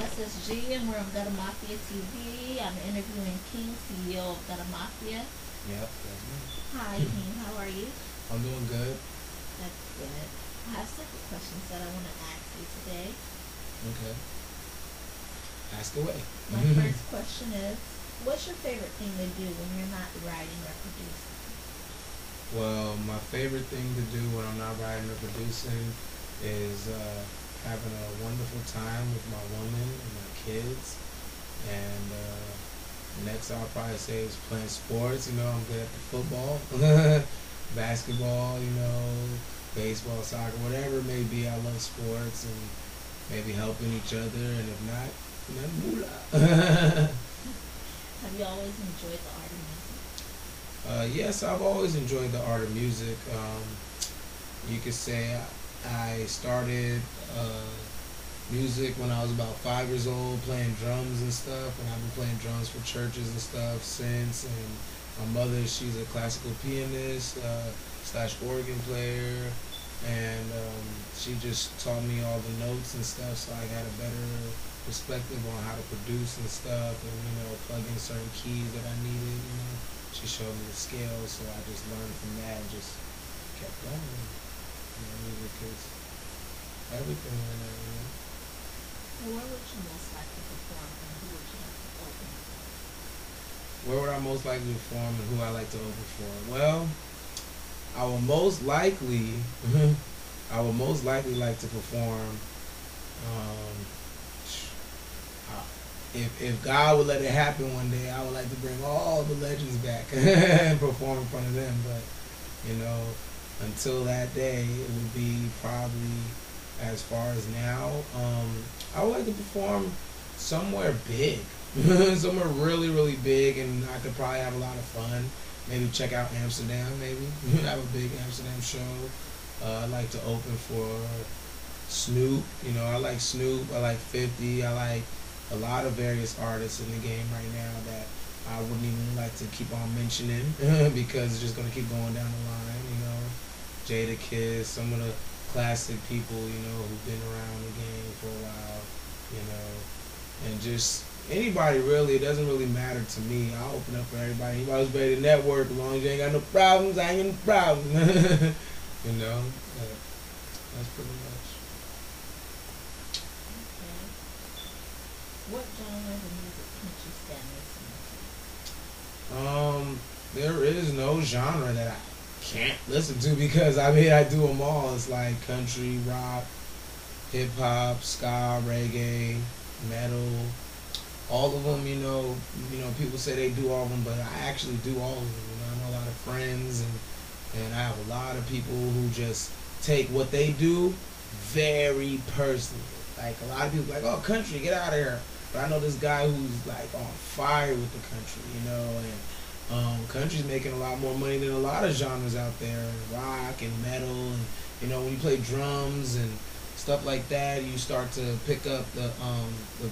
SsG, and we're on Gutter Mafia TV. I'm interviewing King, CEO of Gutter Mafia. Yep, that's me. Hi, King. How are you? I'm doing good. That's good. I have several questions that I want to ask you today. Okay. Ask away. My first question is, what's your favorite thing to do when you're not writing or producing? Well, my favorite thing to do when I'm not writing or producing is having a wonderful time with my woman and my kids. And next I'll probably say is playing sports. You know, I'm good at the football, basketball, you know, baseball, soccer, whatever it may be. I love sports and maybe helping each other. And if not, then moolah. Have you always enjoyed the art of music? Yes, I've always enjoyed the art of music. You could say I started music when I was about 5 years old, playing drums and stuff, and I've been playing drums for churches and stuff since. And my mother, she's a classical pianist / organ player, and she just taught me all the notes and stuff, so I got a better perspective on how to produce and stuff, and plug in certain keys that I needed. She showed me the scales, so I just learned from that and just kept going. Music is everything right now. Where would you most like to perform, and who would you like to open for? Where would I most likely perform and who I like to open for? Well, I would most likely like to perform. If God would let it happen one day, I would like to bring all the legends back and perform in front of them. But until that day, it would be probably, as far as now, I would like to perform somewhere big, somewhere really, really big, and I could probably have a lot of fun. Maybe check out Amsterdam, maybe have a big Amsterdam show. I'd like to open for Snoop. I like Snoop. I like 50. I like a lot of various artists in the game right now that I wouldn't even like to keep on mentioning because it's just going to keep going down the line. Jada Kiss, some of the classic people, who've been around the game for a while, and just anybody really. It doesn't really matter to me. I'll open up for everybody. Anybody who's ready to network, as long as you ain't got no problems, I ain't got no problem. That's pretty much. Okay. What genres of music can't you stand listening to? There is no genre that I can't listen to because I do them all. It's like country, rock, hip hop, ska, reggae, metal, all of them. People say they do all of them, but I actually do all of them. I know a lot of friends, and I have a lot of people who just take what they do very personally. Like a lot of people like, oh, country, get out of here. But I know this guy who's like on fire with the country, and country's making a lot more money than a lot of genres out there, rock and metal, and when you play drums and stuff like that, you start to pick up the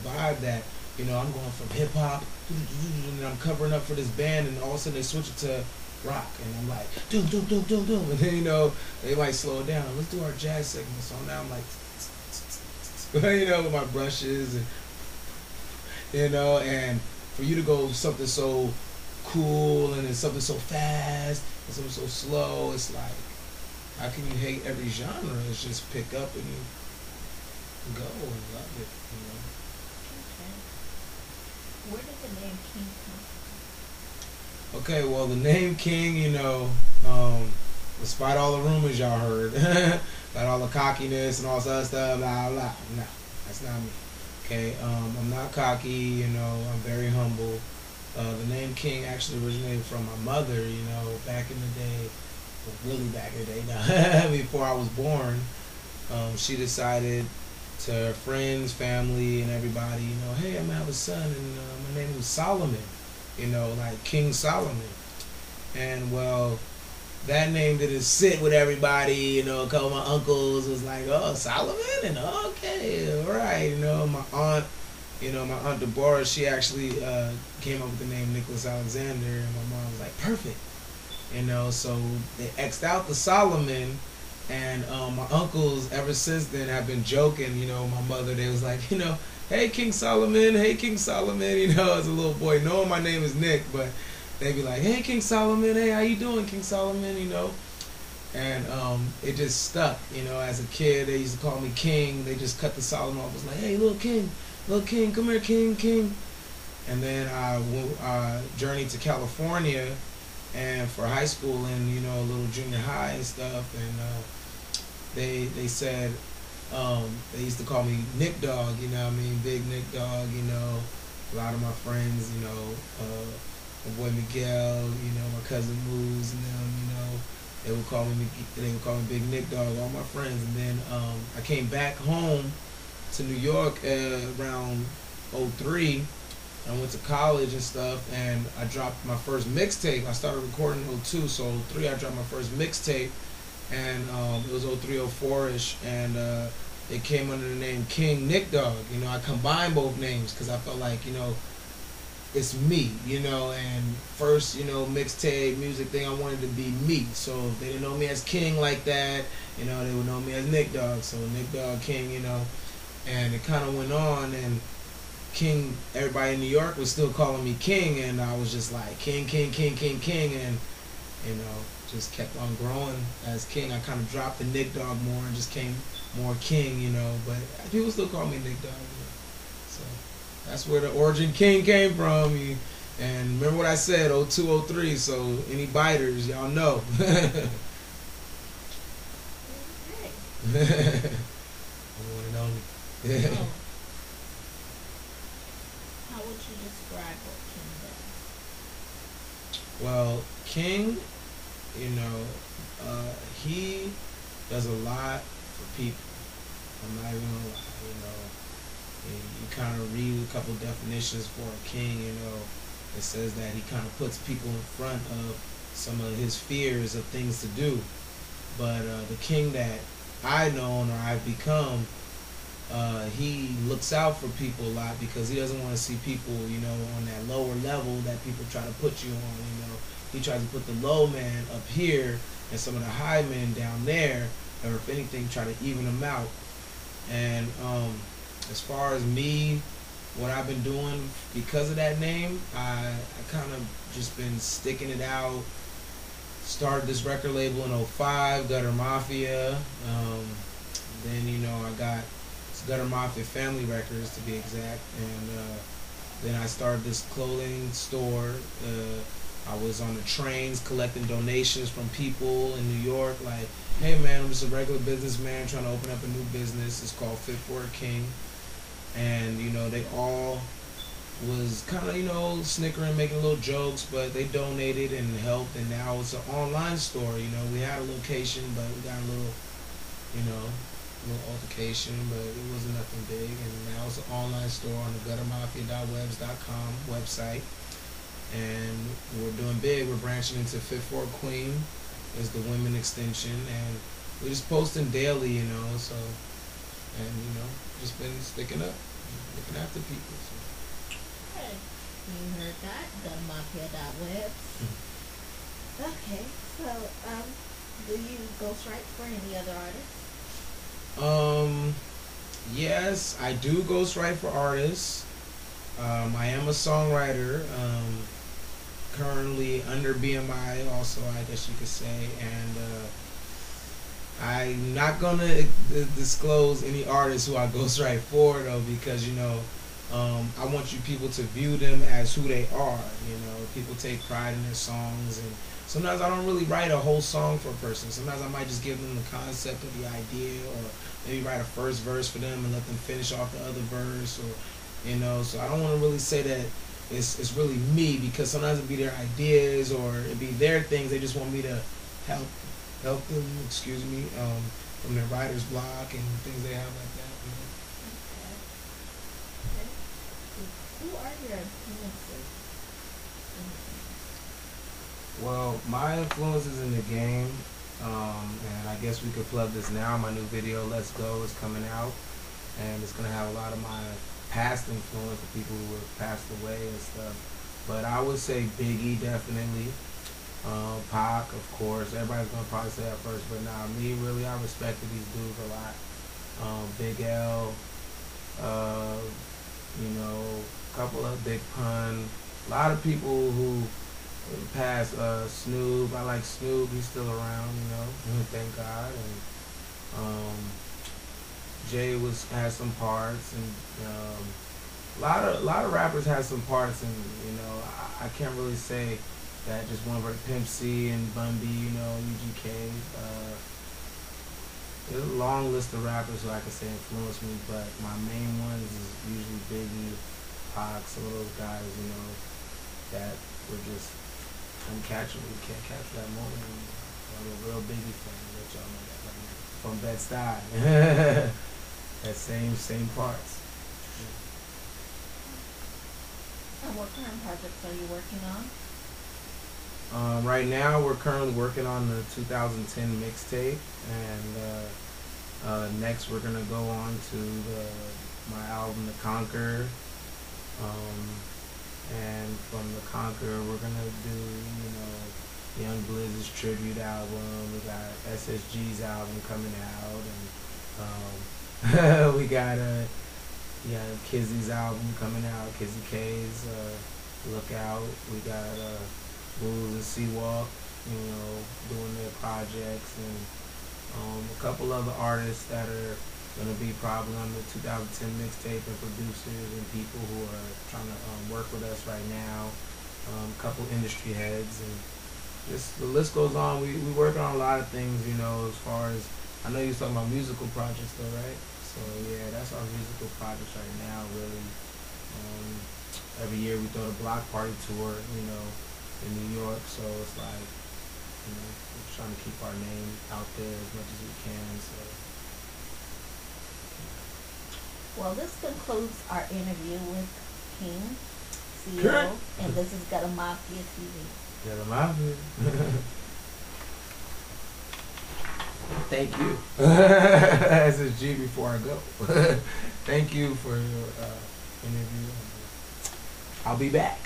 vibe that I'm going from hip hop and I'm covering up for this band, and all of a sudden they switch it to rock, and I'm like doom, and then they might slow it down. Let's do our jazz segment. So now I'm like with my brushes and and for you to go something so cool and then something so fast and something so slow, it's like, how can you hate every genre? It's just pick up and you go and love it. Okay. Where did the name King come from? Okay, well, the name King, despite all the rumors y'all heard, about all the cockiness and all this other stuff, blah blah, no, that's not me. Okay, I'm not cocky. I'm very humble. The name King actually originated from my mother, back in the day, really back in the day now, before I was born. She decided to her friends, family, and everybody, hey, I'm gonna have a son, and my name was Solomon, like King Solomon. And well, that name didn't sit with everybody, a couple of my uncles was like, oh, Solomon, and okay, all right, my aunt Deborah, she actually came up with the name Nicholas Alexander, and my mom was like, perfect. So they X'd out the Solomon, and my uncles ever since then have been joking, my mother, they was like, hey King Solomon, hey King Solomon, you know, as a little boy, knowing my name is Nick, but they'd be like, hey King Solomon, hey, how you doing, King Solomon, you know? And it just stuck, you know. As a kid, they used to call me King. They just cut the Solomon off. It was like, hey, little King, come here, King, King. And then I journeyed to California, and for high school and, you know, a little junior high and stuff. And they said, they used to call me Nick Dog, you know what I mean, Big Nick Dog, you know. A lot of my friends, you know, my boy Miguel, you know, my cousin Moose and them, you know. They would call me Big Nick Dog, all my friends. And then I came back home to New York around '03. I went to college and stuff, and I dropped my first mixtape. I started recording in '02, so '03 I dropped my first mixtape, and it was '03, '04-ish, and it came under the name King Nick Dog. You know, I combined both names because I felt like, you know, it's me, you know, and first, you know, mixtape, music thing, I wanted to be me. So if they didn't know me as King like that, you know, they would know me as Nick Dog. So Nick Dog King, you know, and it kind of went on, and King, everybody in New York was still calling me King, and I was just like King, King, King, King, King, and, you know, just kept on growing as King. I kind of dropped the Nick Dog more and just came more King, you know, but people still call me Nick Dog, you know, so that's where the origin King came from. And remember what I said, '02, '03, so any biters, y'all know. Okay. One and only. How would you describe what King does? Well, King, you know, he does a lot for people. I'm not even gonna lie, you know. You kind of read a couple definitions for a king, you know. It says that he kind of puts people in front of some of his fears of things to do. But the king that I know or I've become, he looks out for people a lot because he doesn't want to see people, you know, on that lower level that people try to put you on, you know. He tries to put the low man up here and some of the high men down there, or if anything, try to even them out. And as far as me, what I've been doing because of that name, I kind of just been sticking it out. Started this record label in '05, Gutter Mafia. Then, you know, I got Gutter Mafia Family Records, to be exact. And then I started this clothing store. I was on the trains collecting donations from people in New York, like, hey man, I'm just a regular businessman trying to open up a new business. It's called Fit for a King. And, you know, they all was kind of, you know, snickering, making little jokes, but they donated and helped, and now it's an online store. You know, we had a location, but we got a little, you know, little altercation, but it wasn't nothing big. And now it's an online store on the GuttermafiaTV.com website. And we're doing big. We're branching into Fit for a Queen is the women extension, and we're just posting daily, you know. So, and you know, just been sticking up, looking after people. So. Okay, you heard that, GuttermafiaWebs. Okay, so do you ghostwrite for any other artists? Yes, I do ghostwrite for artists. I am a songwriter. Currently under BMI also, I guess you could say, and I'm not gonna disclose any artists who I ghostwrite for though, because, you know, I want you people to view them as who they are. You know, people take pride in their songs, and sometimes I don't really write a whole song for a person. Sometimes I might just give them the concept of the idea, or maybe write a first verse for them and let them finish off the other verse, or, you know. So I don't want to really say that it's really me, because sometimes it be their ideas or it be their things. They just want me to help them, excuse me, from their writer's block and things they have like that. You know? Okay. Who are your influences? Well, my influences in the game, and I guess we could plug this now. My new video, Let's Go, is coming out, and it's gonna have a lot of my past influence for people who have passed away and stuff. But I would say Biggie, definitely. Pac, of course. Everybody's gonna probably say that first, but nah, me really, I respected these dudes a lot. Big L, you know, a couple of Big Pun, a lot of people who passed. Snoop, I like Snoop, he's still around, you know, thank God. And Jay has some parts, and a lot of rappers had some parts, and you know, I can't really say that just one of Pimp C and Bun B, you know, UGK. There's a long list of rappers who I could say influenced me, but my main ones is usually Biggie, Pac, some of those guys, you know, that were just uncatchable. You can't capture that moment. I'm a real Biggie fan, let y'all know that right now. From Bed-Stuy. That same parts. And what current projects are you working on? Right now, we're currently working on the 2010 mixtape, and next we're gonna go on to my album, The Conquer, and from The Conquer, we're gonna do, you know, Young Blizz's tribute album. We got SSG's album coming out, and we got Kizzy's album coming out, Kizzy K's. Look out. We got Wolves and Seawalk, you know, doing their projects, and a couple other artists that are going to be probably on the 2010 mixtape, and producers and people who are trying to work with us right now. A couple industry heads, and just the list goes on. We working on a lot of things, you know, as far as, I know you're talking about musical projects though, right? So yeah, that's our musical projects right now, really. Every year we throw the block party tour, you know, in New York, so it's like, you know, we're trying to keep our name out there as much as we can. So, Well, this concludes our interview with King, CEO, Correct. and this is Gutter Mafia TV. Gutter Mafia. Thank you. SsG before I go. Thank you for your interview. I'll be back.